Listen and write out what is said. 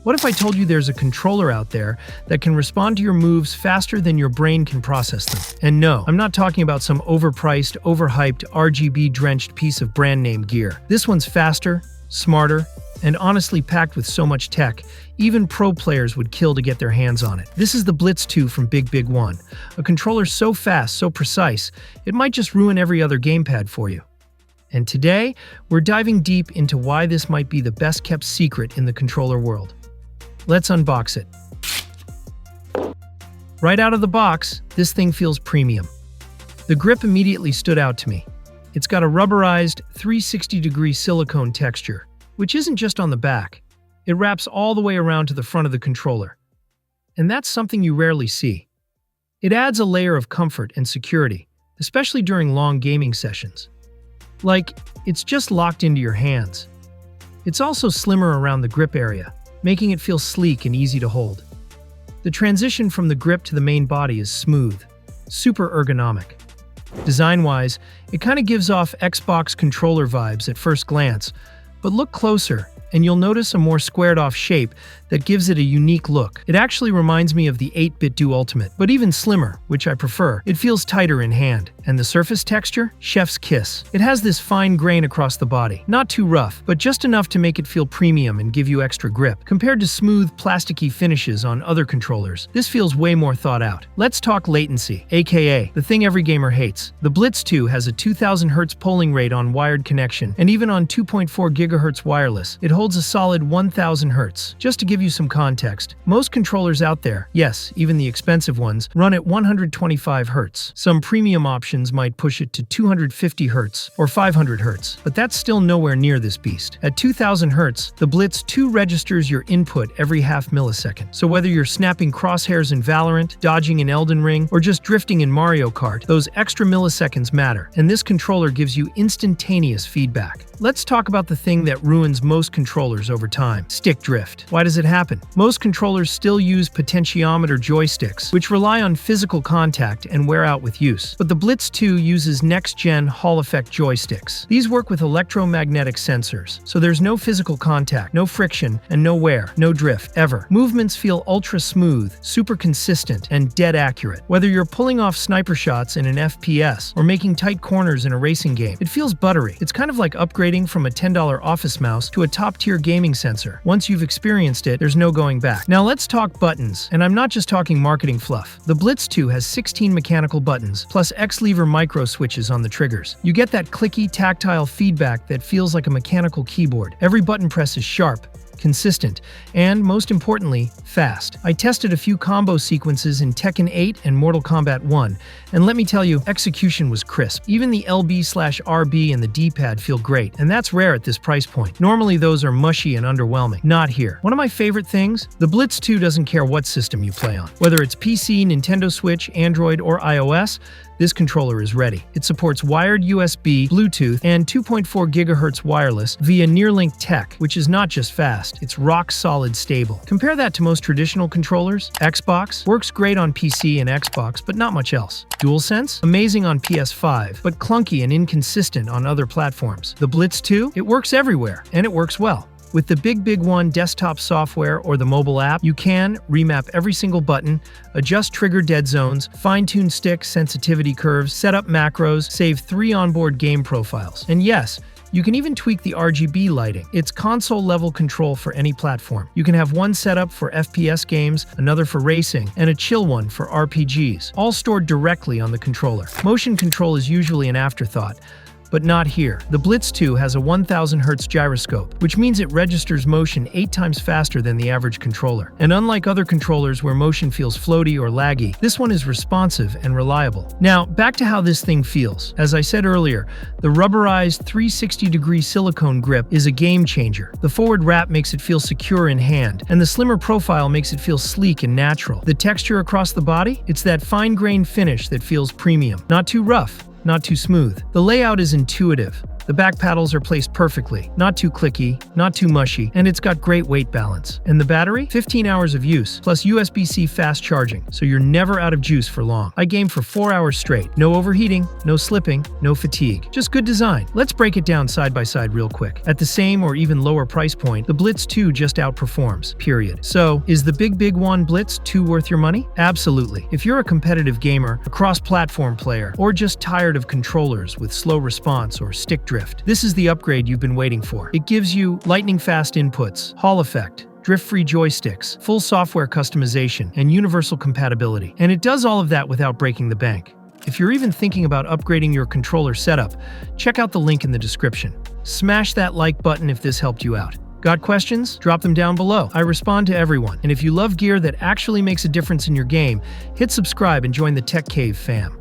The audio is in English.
What if I told you there's a controller out there that can respond to your moves faster than your brain can process them? And no, I'm not talking about some overpriced, overhyped, RGB-drenched piece of brand-name gear. This one's faster, smarter, and honestly packed with so much tech, even pro players would kill to get their hands on it. This is the Blitz 2 from BigBig Won, a controller so fast, so precise, it might just ruin every other gamepad for you. And today, we're diving deep into why this might be the best-kept secret in the controller world. Let's unbox it. Right out of the box, this thing feels premium. The grip immediately stood out to me. It's got a rubberized, 360-degree silicone texture, which isn't just on the back. It wraps all the way around to the front of the controller. And that's something you rarely see. It adds a layer of comfort and security, especially during long gaming sessions. Like, it's just locked into your hands. It's also slimmer around the grip area, making it feel sleek and easy to hold. The transition from the grip to the main body is smooth, super ergonomic. Design-wise, it kind of gives off Xbox controller vibes at first glance, but look closer and you'll notice a more squared-off shape that gives it a unique look. It actually reminds me of the 8-bit Do Ultimate, but even slimmer, which I prefer. It feels tighter in hand. And the surface texture? Chef's kiss. It has this fine grain across the body. Not too rough, but just enough to make it feel premium and give you extra grip. Compared to smooth, plasticky finishes on other controllers, this feels way more thought out. Let's talk latency, aka the thing every gamer hates. The Blitz 2 has a 2000 Hz polling rate on wired connection, and even on 2.4 GHz wireless, it holds a solid 1000 Hz. Just to give you some context, most controllers out there, yes, even the expensive ones, run at 125 Hz. Some premium options might push it to 250 Hz or 500 Hz, but that's still nowhere near this beast. At 2000 Hz, the Blitz 2 registers your input every half millisecond. So whether you're snapping crosshairs in Valorant, dodging in Elden Ring, or just drifting in Mario Kart, those extra milliseconds matter, and this controller gives you instantaneous feedback. Let's talk about the thing that ruins most controllers over time: stick drift. Why does it happen? Most controllers still use potentiometer joysticks, which rely on physical contact and wear out with use. But the Blitz 2 uses next-gen Hall Effect joysticks. These work with electromagnetic sensors, so there's no physical contact, no friction, and no wear, no drift, ever. Movements feel ultra-smooth, super consistent, and dead accurate. Whether you're pulling off sniper shots in an FPS or making tight corners in a racing game, it feels buttery. It's kind of like upgrading from a $10 office mouse to a top-tier gaming sensor. Once you've experienced it, there's no going back. Now let's talk buttons, and I'm not just talking marketing fluff. The Blitz 2 has 16 mechanical buttons, plus X-lever micro switches on the triggers. You get that clicky, tactile feedback that feels like a mechanical keyboard. Every button press is sharp, consistent, and, most importantly, fast. I tested a few combo sequences in Tekken 8 and Mortal Kombat 1, and let me tell you, execution was crisp. Even the LB/RB and the D-pad feel great, and that's rare at this price point. Normally those are mushy and underwhelming. Not here. One of my favorite things? The Blitz 2 doesn't care what system you play on. Whether it's PC, Nintendo Switch, Android, or iOS, this controller is ready. It supports wired USB, Bluetooth, and 2.4 GHz wireless via Nearlink tech, which is not just fast, it's rock-solid stable. Compare that to most traditional controllers. Xbox works great on PC and Xbox, but not much else. DualSense? Amazing on PS5, but clunky and inconsistent on other platforms. The Blitz 2? It works everywhere, and it works well. With the BigBig Won desktop software or the mobile app, you can remap every single button, adjust trigger dead zones, fine-tune stick sensitivity curves, set up macros, save 3 onboard game profiles. And yes, you can even tweak the RGB lighting. It's console-level control for any platform. You can have one setup for FPS games, another for racing, and a chill one for RPGs, all stored directly on the controller. Motion control is usually an afterthought, but not here. The Blitz 2 has a 1000 Hz gyroscope, which means it registers motion 8 times faster than the average controller. And unlike other controllers where motion feels floaty or laggy, this one is responsive and reliable. Now, back to how this thing feels. As I said earlier, the rubberized 360-degree silicone grip is a game changer. The forward wrap makes it feel secure in hand, and the slimmer profile makes it feel sleek and natural. The texture across the body? It's that fine-grained finish that feels premium. Not too rough, not too smooth. The layout is intuitive. The back paddles are placed perfectly, not too clicky, not too mushy, and it's got great weight balance. And the battery? 15 hours of use, plus USB-C fast charging, so you're never out of juice for long. I gamed for 4 hours straight. No overheating, no slipping, no fatigue. Just good design. Let's break it down side by side real quick. At the same or even lower price point, the Blitz 2 just outperforms, period. So, is the BigBig Won Blitz 2 worth your money? Absolutely. If you're a competitive gamer, a cross-platform player, or just tired of controllers with slow response or stick drift, this is the upgrade you've been waiting for. It gives you lightning-fast inputs, Hall Effect, drift-free joysticks, full software customization, and universal compatibility. And it does all of that without breaking the bank. If you're even thinking about upgrading your controller setup, check out the link in the description. Smash that like button if this helped you out. Got questions? Drop them down below. I respond to everyone. And if you love gear that actually makes a difference in your game, hit subscribe and join the Tech Cave fam.